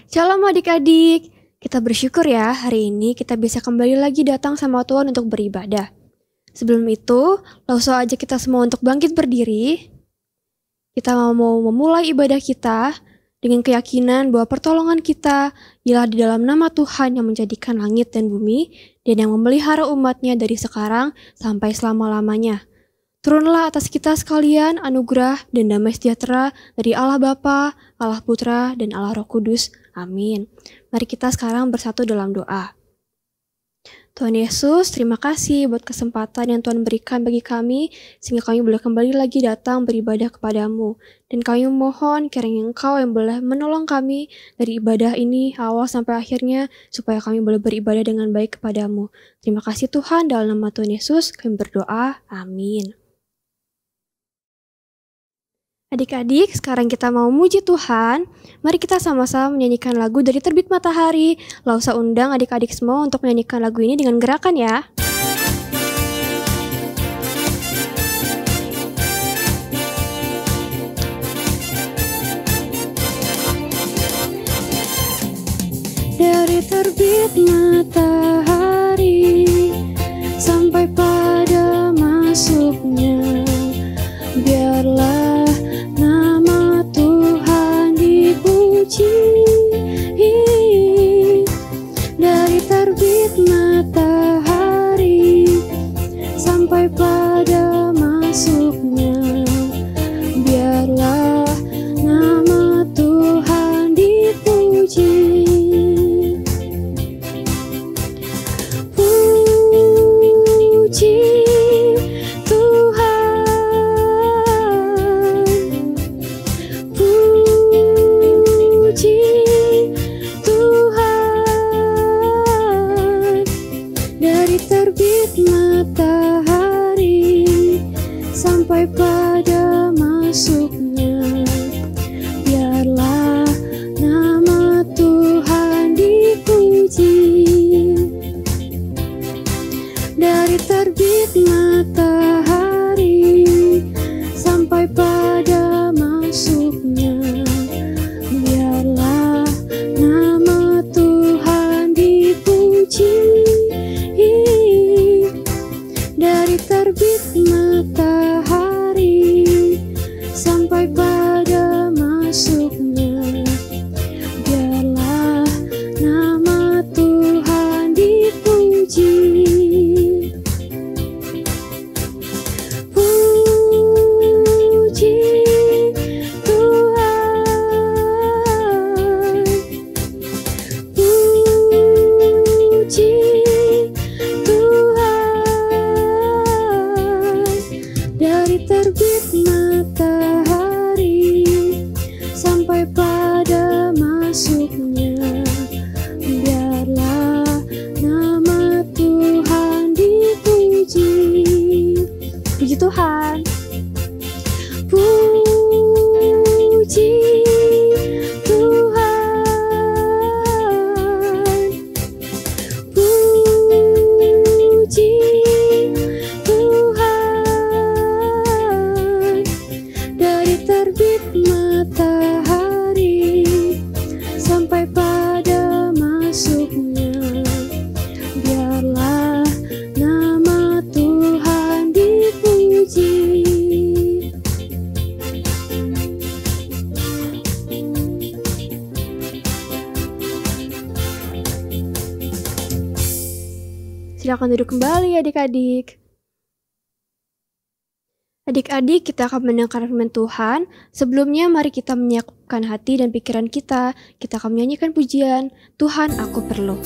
Shalom adik-adik, kita bersyukur ya hari ini kita bisa kembali lagi datang sama Tuhan untuk beribadah. Sebelum itu, langsung aja kita semua untuk bangkit berdiri. Kita mau memulai ibadah kita dengan keyakinan bahwa pertolongan kita ialah di dalam nama Tuhan yang menjadikan langit dan bumi dan yang memelihara umatnya dari sekarang sampai selama-lamanya. Turunlah atas kita sekalian anugerah dan damai sejahtera dari Allah Bapa, Allah Putra, dan Allah Roh Kudus. Amin. Mari kita sekarang bersatu dalam doa. Tuhan Yesus, terima kasih buat kesempatan yang Tuhan berikan bagi kami, sehingga kami boleh kembali lagi datang beribadah kepadamu. Dan kami mohon kiranya Engkau yang boleh menolong kami dari ibadah ini awal sampai akhirnya, supaya kami boleh beribadah dengan baik kepadamu. Terima kasih Tuhan, dalam nama Tuhan Yesus kami berdoa. Amin. Adik-adik, sekarang kita mau muji Tuhan. Mari kita sama-sama menyanyikan lagu dari Terbit Matahari. Lausa undang adik-adik semua untuk menyanyikan lagu ini dengan gerakan ya. Dari terbit matahari sampai pada masuknya, biarlah nama Tuhan dipuji. Dari terbit matahari sampai pada masuknya, biarlah nama Tuhan dipuji. Puji matahari sampai pada masuknya, biarlah nama Tuhan dipuji. Dari terbit matahari sampai pada masuknya, biarlah nama Tuhan dipuji. Dari terbit matahari sampai pada masuknya, biarlah nama Tuhan dipuji. Puji Tuhan, puji dari terbit matahari sampai pada masuknya, biarlah nama Tuhan dipuji. Puji Tuhan. Puji Tuhan, puji terbit matahari sampai pada masuknya, biarlah nama Tuhan dipuji. Silakan duduk kembali adik-adik. Adik-adik, kita akan mendengar firman Tuhan. Sebelumnya, mari kita menyiapkan hati dan pikiran kita. Kita akan menyanyikan pujian, Tuhan Aku Perlu.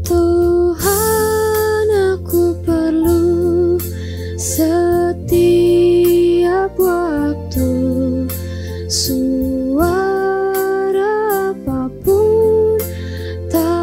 Tuhan aku perlu setiap waktu, suara apapun tak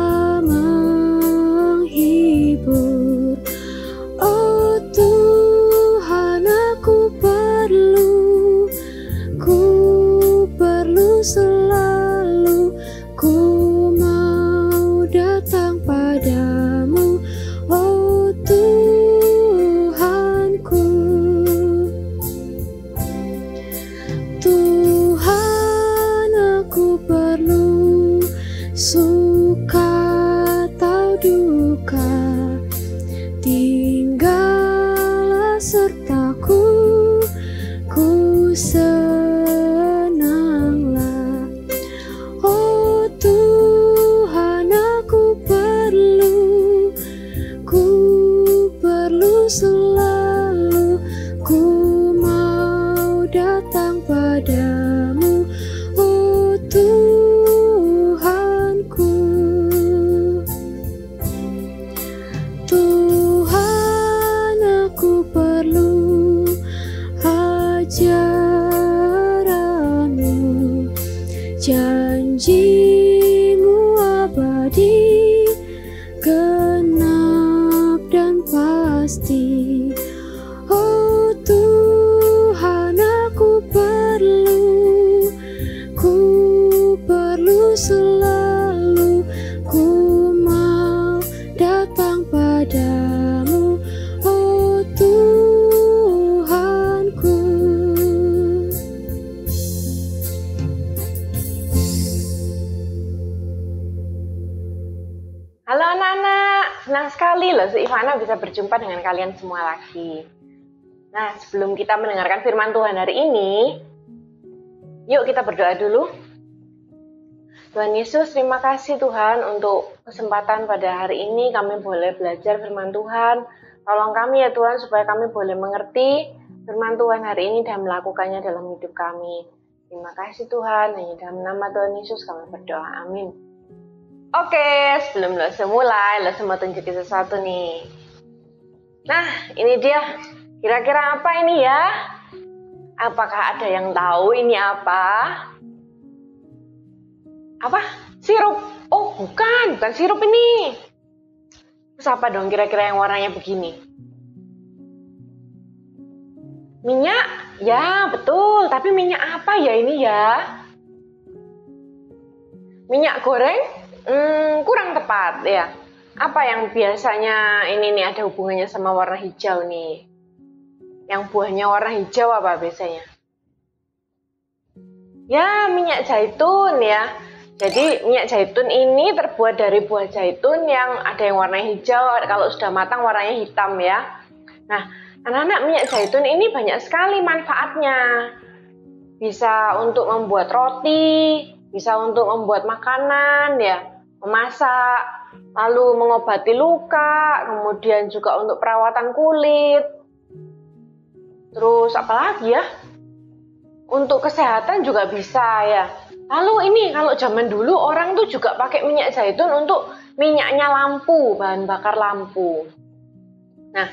suka atau duka, tinggallah sertaku, ku senanglah. Oh Tuhan, aku perlu selalu, ku mau datang padamu, oh Tuhanku. Tuhan, aku perlu ajaranmu, janjimu abadi, genap dan pasti. Oh Tuhan, aku perlu selalu, ku mau datang padamu, oh Tuhanku. Halo anak-anak, senang sekali loh si Ivana bisa berjumpa dengan kalian semua lagi. Nah, sebelum kita mendengarkan firman Tuhan hari ini, yuk kita berdoa dulu. Tuhan Yesus, terima kasih Tuhan untuk kesempatan pada hari ini kami boleh belajar firman Tuhan. Tolong kami ya Tuhan supaya kami boleh mengerti firman Tuhan hari ini dan melakukannya dalam hidup kami. Terima kasih Tuhan, hanya dalam nama Tuhan Yesus kami berdoa, amin. Oke, sebelum lo mulai, lo mau tunjukin sesuatu nih. Nah, ini dia. Kira-kira apa ini ya? Apakah ada yang tahu ini apa? Apa? Sirup? Oh, bukan sirup ini. Terus apa dong kira-kira yang warnanya begini? Minyak? Ya, betul. Tapi minyak apa ya ini ya? Minyak goreng? Kurang tepat ya. Apa yang biasanya ini nih ada hubungannya sama warna hijau nih? Yang buahnya warna hijau apa biasanya? Ya, minyak zaitun ya. Jadi minyak zaitun ini terbuat dari buah zaitun yang ada yang warna hijau, kalau sudah matang warnanya hitam ya. Nah, anak-anak, minyak zaitun ini banyak sekali manfaatnya. Bisa untuk membuat roti, bisa untuk membuat makanan ya, memasak, lalu mengobati luka, kemudian juga untuk perawatan kulit. Terus apa lagi ya? Untuk kesehatan juga bisa ya. Lalu ini kalau zaman dulu orang tuh juga pakai minyak zaitun untuk minyaknya lampu, bahan bakar lampu. Nah,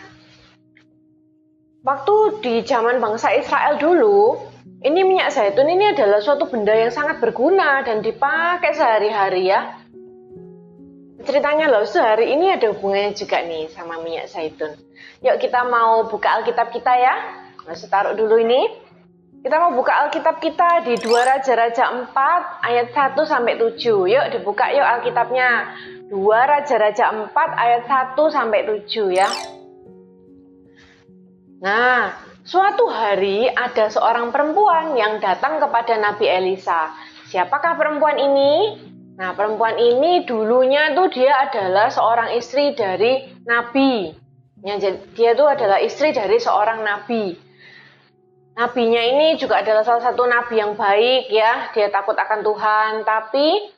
waktu di zaman bangsa Israel dulu, ini minyak zaitun ini adalah suatu benda yang sangat berguna dan dipakai sehari-hari ya. Ceritanya loh, sehari ini ada hubungannya juga nih sama minyak zaitun. Yuk kita mau buka Alkitab kita ya. Masih taruh dulu ini. Kita mau buka Alkitab kita di 2 Raja-Raja 4 ayat 1 sampai 7. Yuk dibuka yuk Alkitabnya. 2 Raja-Raja 4 ayat 1 sampai 7 ya. Nah, suatu hari ada seorang perempuan yang datang kepada Nabi Elisa. Siapakah perempuan ini? Nah, perempuan ini dulunya tuh dia adalah seorang istri dari nabi. Ya, dia tuh adalah istri dari seorang nabi. Nabinya ini juga adalah salah satu nabi yang baik ya. Dia takut akan Tuhan, tapi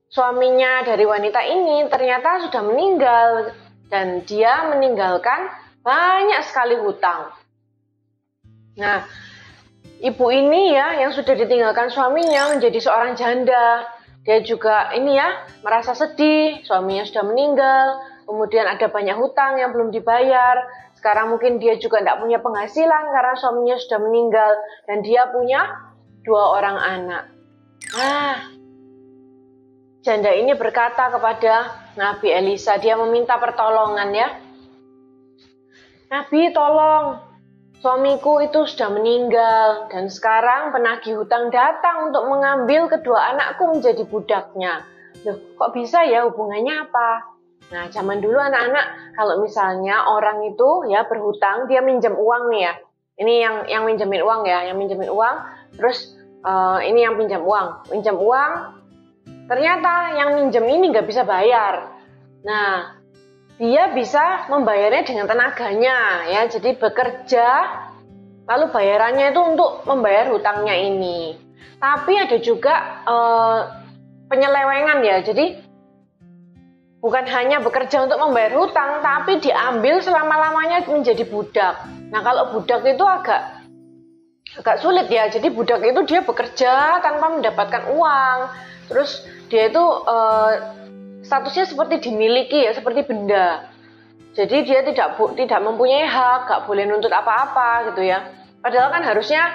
suaminya dari wanita ini ternyata sudah meninggal dan dia meninggalkan banyak sekali hutang. Nah, ibu ini ya yang sudah ditinggalkan suaminya menjadi seorang janda. Dia juga ini ya merasa sedih, suaminya sudah meninggal, kemudian ada banyak hutang yang belum dibayar. Sekarang mungkin dia juga tidak punya penghasilan karena suaminya sudah meninggal dan dia punya 2 orang anak. Nah, janda ini berkata kepada Nabi Elisa, dia meminta pertolongan ya. Nabi, tolong, suamiku itu sudah meninggal dan sekarang penagih hutang datang untuk mengambil kedua anakku menjadi budaknya. Loh, kok bisa ya, hubungannya apa? Nah, zaman dulu anak-anak kalau misalnya orang itu ya berhutang, dia minjem uang nih ya. Ini yang minjemin uang ya, yang minjemin uang. Terus ini yang pinjam uang. Pinjam uang ternyata yang minjem ini nggak bisa bayar. Nah, dia bisa membayarnya dengan tenaganya ya, jadi bekerja lalu bayarannya itu untuk membayar hutangnya ini. Tapi ada juga penyelewengan ya, jadi bukan hanya bekerja untuk membayar hutang, tapi diambil selama-lamanya menjadi budak. Nah, kalau budak itu agak sulit ya, jadi budak itu dia bekerja tanpa mendapatkan uang, terus dia itu statusnya seperti dimiliki ya, seperti benda. Jadi dia tidak mempunyai hak, gak boleh nuntut apa-apa gitu ya. Padahal kan harusnya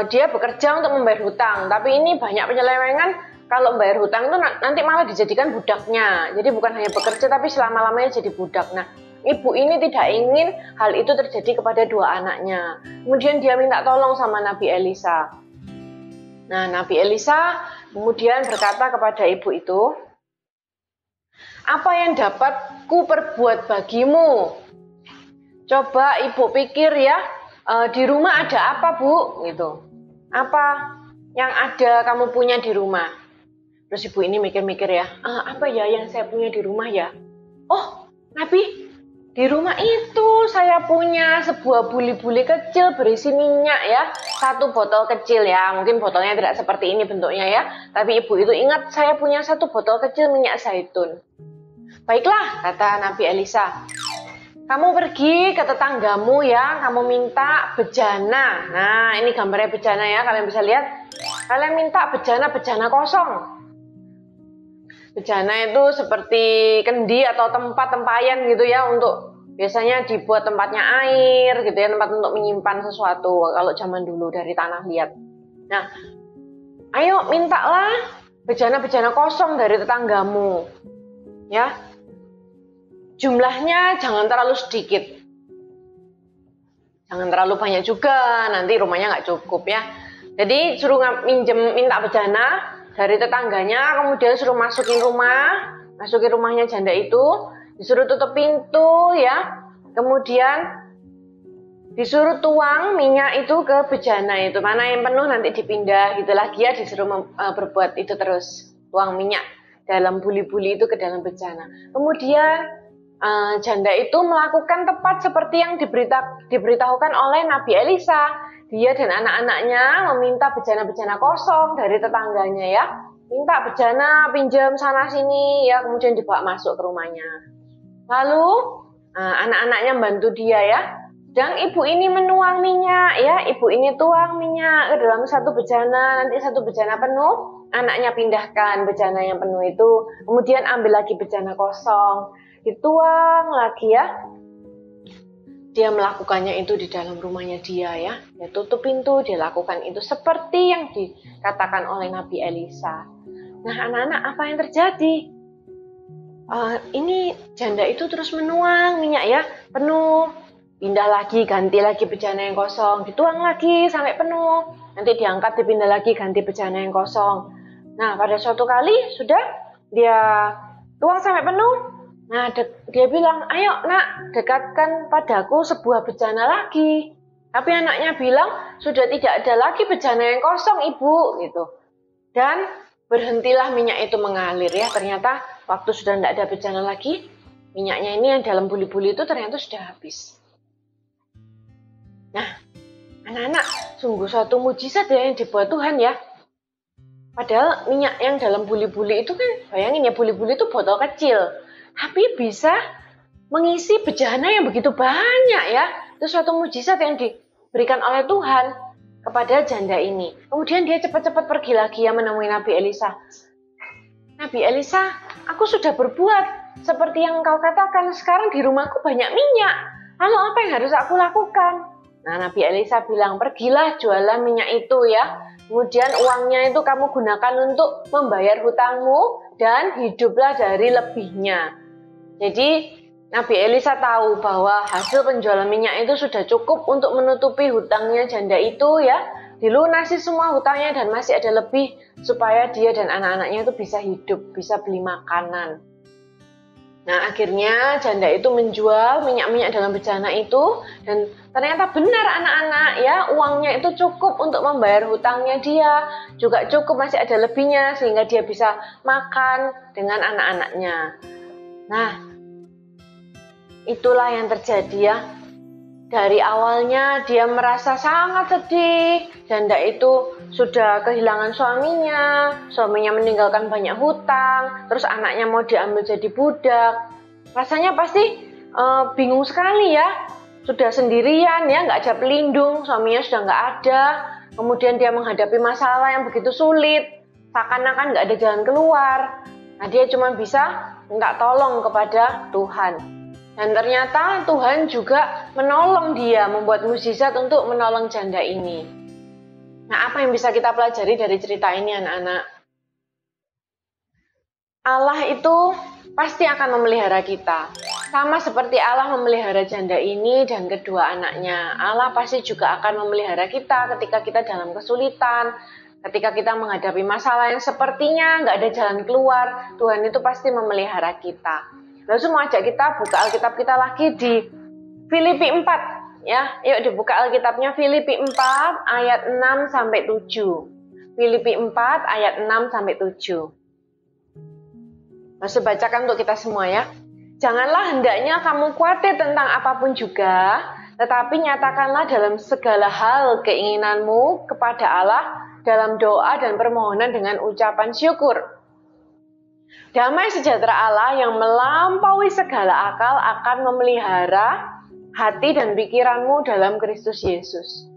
dia bekerja untuk membayar hutang, tapi ini banyak penyelewengan. Kalau membayar hutang itu nanti malah dijadikan budaknya. Jadi bukan hanya bekerja tapi selama-lamanya jadi budak. Nah, ibu ini tidak ingin hal itu terjadi kepada dua anaknya. Kemudian dia minta tolong sama Nabi Elisa. Nah, Nabi Elisa kemudian berkata kepada ibu itu, "Apa yang dapat ku perbuat bagimu? Coba ibu pikir ya, di rumah ada apa, Bu?" Gitu. Apa yang ada kamu punya di rumah? Terus ibu ini mikir-mikir ya, apa ya yang saya punya di rumah ya? Oh, Nabi, di rumah itu saya punya sebuah buli-buli kecil berisi minyak ya. Satu botol kecil ya, mungkin botolnya tidak seperti ini bentuknya ya. Tapi ibu itu ingat saya punya satu botol kecil minyak zaitun. Baiklah, kata Nabi Elisa. Kamu pergi ke tetanggamu ya, kamu minta bejana. Nah, ini gambarnya bejana ya, kalian bisa lihat. Kalian minta bejana-bejana kosong. Bejana itu seperti kendi atau tempat tempayan gitu ya, untuk biasanya dibuat tempatnya air gitu ya, tempat untuk menyimpan sesuatu kalau zaman dulu dari tanah liat. Nah, ayo mintalah bejana-bejana kosong dari tetanggamu ya. Jumlahnya jangan terlalu sedikit, jangan terlalu banyak juga, nanti rumahnya nggak cukup ya. Jadi suruh minta bejana dari tetangganya, kemudian suruh masukin rumahnya janda itu, disuruh tutup pintu ya, kemudian disuruh tuang minyak itu ke bejana itu, mana yang penuh nanti dipindah gitu lagi ya, disuruh berbuat itu terus, tuang minyak dalam buli-buli itu ke dalam bejana. Kemudian janda itu melakukan tepat seperti yang diberitahukan oleh Nabi Elisa. Dia dan anak-anaknya meminta bejana-bejana kosong dari tetangganya ya. Minta bejana, pinjam sana sini ya, kemudian dibawa masuk ke rumahnya. Lalu anak-anaknya membantu dia ya. Sedang ibu ini menuang minyak ya, ibu ini tuang minyak ke dalam satu bejana, nanti satu bejana penuh, anaknya pindahkan bejana yang penuh itu, kemudian ambil lagi bejana kosong, dituang lagi ya. Dia melakukannya itu di dalam rumahnya dia ya. Dia tutup pintu, dia lakukan itu seperti yang dikatakan oleh Nabi Elisa. Nah, anak-anak, apa yang terjadi? Ini janda itu terus menuang minyak ya, penuh. Pindah lagi, ganti lagi bejana yang kosong, dituang lagi sampai penuh. Nanti diangkat, dipindah lagi, ganti bejana yang kosong. Nah, pada suatu kali sudah dia tuang sampai penuh. Nah, dia bilang, ayo nak, dekatkan padaku sebuah bejana lagi. Tapi anaknya bilang, sudah tidak ada lagi bejana yang kosong, ibu, gitu. Dan berhentilah minyak itu mengalir ya. Ternyata waktu sudah tidak ada bejana lagi, minyaknya ini yang dalam buli-buli itu ternyata sudah habis. Nah, anak-anak, sungguh suatu mujizat ya yang dibuat Tuhan ya. Padahal minyak yang dalam buli-buli itu kan, bayangin ya, buli-buli itu botol kecil. Tapi bisa mengisi bejana yang begitu banyak ya. Itu suatu mujizat yang diberikan oleh Tuhan kepada janda ini. Kemudian dia cepat-cepat pergi lagi ya menemui Nabi Elisa. Nabi Elisa, aku sudah berbuat seperti yang engkau katakan. Sekarang di rumahku banyak minyak. Lalu apa yang harus aku lakukan? Nah, Nabi Elisa bilang, pergilah jualan minyak itu ya. Kemudian uangnya itu kamu gunakan untuk membayar hutangmu dan hiduplah dari lebihnya. Jadi Nabi Elisa tahu bahwa hasil penjualan minyak itu sudah cukup untuk menutupi hutangnya janda itu ya. Dilunasi semua hutangnya dan masih ada lebih supaya dia dan anak-anaknya itu bisa hidup, bisa beli makanan. Nah, akhirnya janda itu menjual minyak-minyak dalam bejana itu, dan ternyata benar anak-anak ya, uangnya itu cukup untuk membayar hutangnya dia, juga cukup, masih ada lebihnya sehingga dia bisa makan dengan anak-anaknya. Nah, itulah yang terjadi ya. Dari awalnya dia merasa sangat sedih, janda itu sudah kehilangan suaminya meninggalkan banyak hutang, terus anaknya mau diambil jadi budak. Rasanya pasti bingung sekali ya, sudah sendirian ya, nggak ada pelindung, suaminya sudah nggak ada, kemudian dia menghadapi masalah yang begitu sulit, seakan-akan nggak ada jalan keluar. Nah, dia cuma bisa minta tolong kepada Tuhan. Dan ternyata Tuhan juga menolong dia, membuat mukjizat untuk menolong janda ini. Nah, apa yang bisa kita pelajari dari cerita ini, anak-anak? Allah itu pasti akan memelihara kita. Sama seperti Allah memelihara janda ini dan kedua anaknya. Allah pasti juga akan memelihara kita ketika kita dalam kesulitan, ketika kita menghadapi masalah yang sepertinya nggak ada jalan keluar. Tuhan itu pasti memelihara kita. Lalu mau ajak kita buka Alkitab kita lagi di Filipi 4 ya. Yuk dibuka Alkitabnya, Filipi 4 ayat 6 sampai 7. Filipi 4 ayat 6 sampai 7. Masih bacakan untuk kita semua ya. Janganlah hendaknya kamu khawatir tentang apapun juga, tetapi nyatakanlah dalam segala hal keinginanmu kepada Allah dalam doa dan permohonan dengan ucapan syukur. Damai sejahtera Allah yang melampaui segala akal akan memelihara hati dan pikiranmu dalam Kristus Yesus.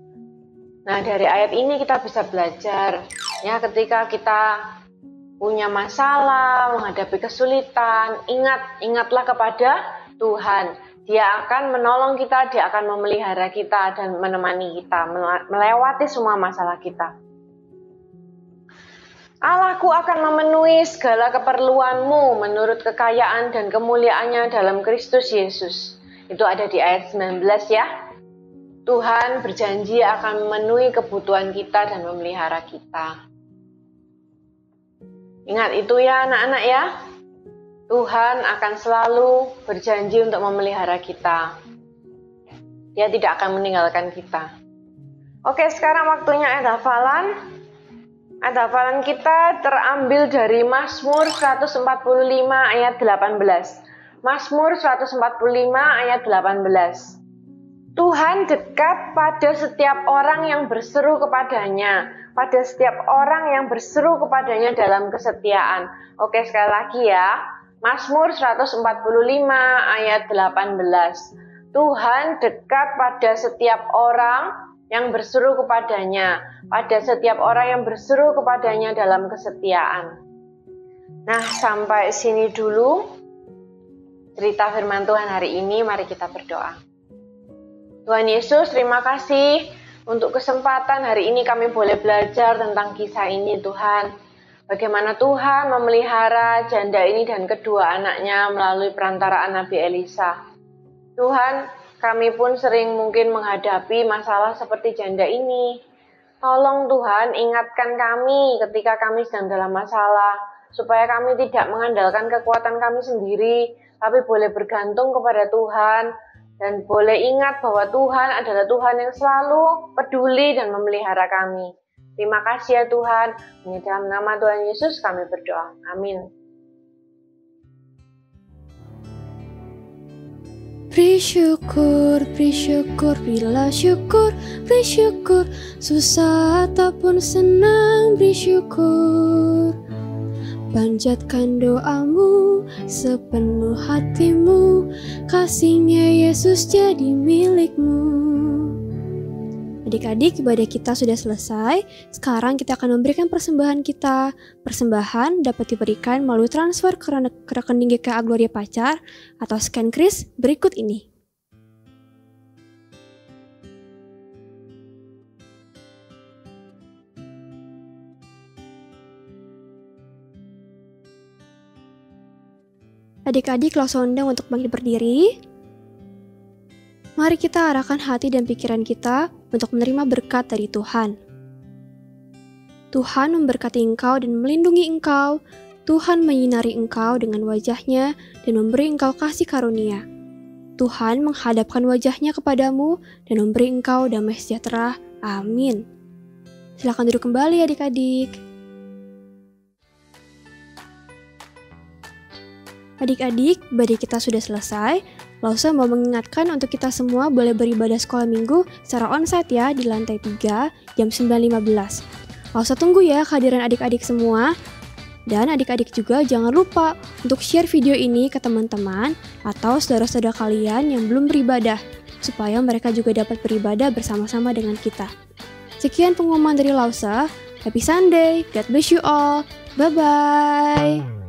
Nah, dari ayat ini kita bisa belajar ya, ketika kita punya masalah, menghadapi kesulitan, ingatlah kepada Tuhan. Dia akan menolong kita, dia akan memelihara kita dan menemani kita melewati semua masalah kita. Allahku akan memenuhi segala keperluanmu menurut kekayaan dan kemuliaannya dalam Kristus Yesus. Itu ada di ayat 19 ya. Tuhan berjanji akan memenuhi kebutuhan kita dan memelihara kita. Ingat itu ya anak-anak ya. Tuhan akan selalu berjanji untuk memelihara kita. Dia tidak akan meninggalkan kita. Oke, sekarang waktunya ayat hafalan. Ayat hafalan kita terambil dari Mazmur 145 ayat 18. Mazmur 145 ayat 18. Tuhan dekat pada setiap orang yang berseru kepadanya, pada setiap orang yang berseru kepadanya dalam kesetiaan. Oke, sekali lagi ya. Mazmur 145 ayat 18. Tuhan dekat pada setiap orang yang berseru kepadanya, pada setiap orang yang berseru kepadanya dalam kesetiaan. Nah, sampai sini dulu cerita firman Tuhan hari ini. Mari kita berdoa. Tuhan Yesus, terima kasih untuk kesempatan hari ini kami boleh belajar tentang kisah ini, Tuhan. Bagaimana Tuhan memelihara janda ini dan kedua anaknya melalui perantaraan Nabi Elisa. Tuhan, kami pun sering mungkin menghadapi masalah seperti janda ini. Tolong Tuhan, ingatkan kami ketika kami sedang dalam masalah, supaya kami tidak mengandalkan kekuatan kami sendiri, tapi boleh bergantung kepada Tuhan, dan boleh ingat bahwa Tuhan adalah Tuhan yang selalu peduli dan memelihara kami. Terima kasih ya Tuhan, di dalam nama Tuhan Yesus kami berdoa. Amin. Beri syukur, berilah syukur, beri syukur. Susah ataupun senang, beri syukur. Panjatkan doamu sepenuh hatimu, kasihnya Yesus jadi milikmu. Adik-adik, ibadah kita sudah selesai. Sekarang kita akan memberikan persembahan kita. Persembahan dapat diberikan melalui transfer ke rekening GKA Gloria Pacar atau scan kris berikut ini. Adik-adik langsung undang untuk bangkit berdiri. Mari kita arahkan hati dan pikiran kita untuk menerima berkat dari Tuhan. Tuhan memberkati engkau dan melindungi engkau. Tuhan menyinari engkau dengan wajah-Nya dan memberi engkau kasih karunia. Tuhan menghadapkan wajah-Nya kepadamu dan memberi engkau damai sejahtera. Amin. Silakan duduk kembali adik-adik. Adik-adik, ibadah kita sudah selesai. Lausa mau mengingatkan untuk kita semua boleh beribadah sekolah minggu secara onsite ya di lantai 3 jam 9.15. Lausa tunggu ya kehadiran adik-adik semua. Dan adik-adik juga jangan lupa untuk share video ini ke teman-teman atau saudara-saudara kalian yang belum beribadah, supaya mereka juga dapat beribadah bersama-sama dengan kita. Sekian pengumuman dari Lausa. Happy Sunday, God bless you all. Bye-bye.